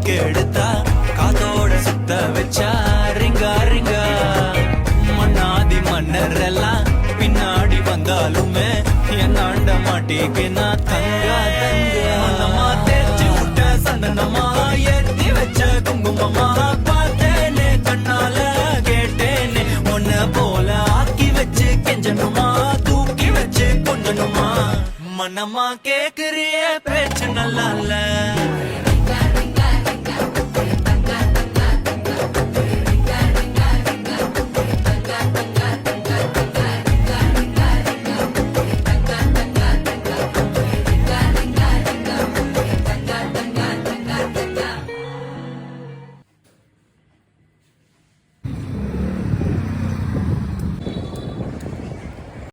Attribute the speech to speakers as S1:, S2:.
S1: கெடுத்தா காத்தோட சுத்த வச்சா ரிங்கா ரிங்கா மன்னாதி மன்னர் எல்லாம் பின்னாடி வந்தாலுமே என்னாண்ட மாட்டிக்கு நான் தங்கா தங்க மனமா தேய்ச்சி விட்ட சந்தனமா ஏத்தி வச்ச குங்குமமா பார்த்தேனே கண்ணால கேட்டேனே உன்ன போல ஆக்கி வச்சு கெஞ்சனுமா தூக்கி வச்சு கொஞ்சனுமா மனமா கேக்குறிய பேச்சு நல்லா இல்ல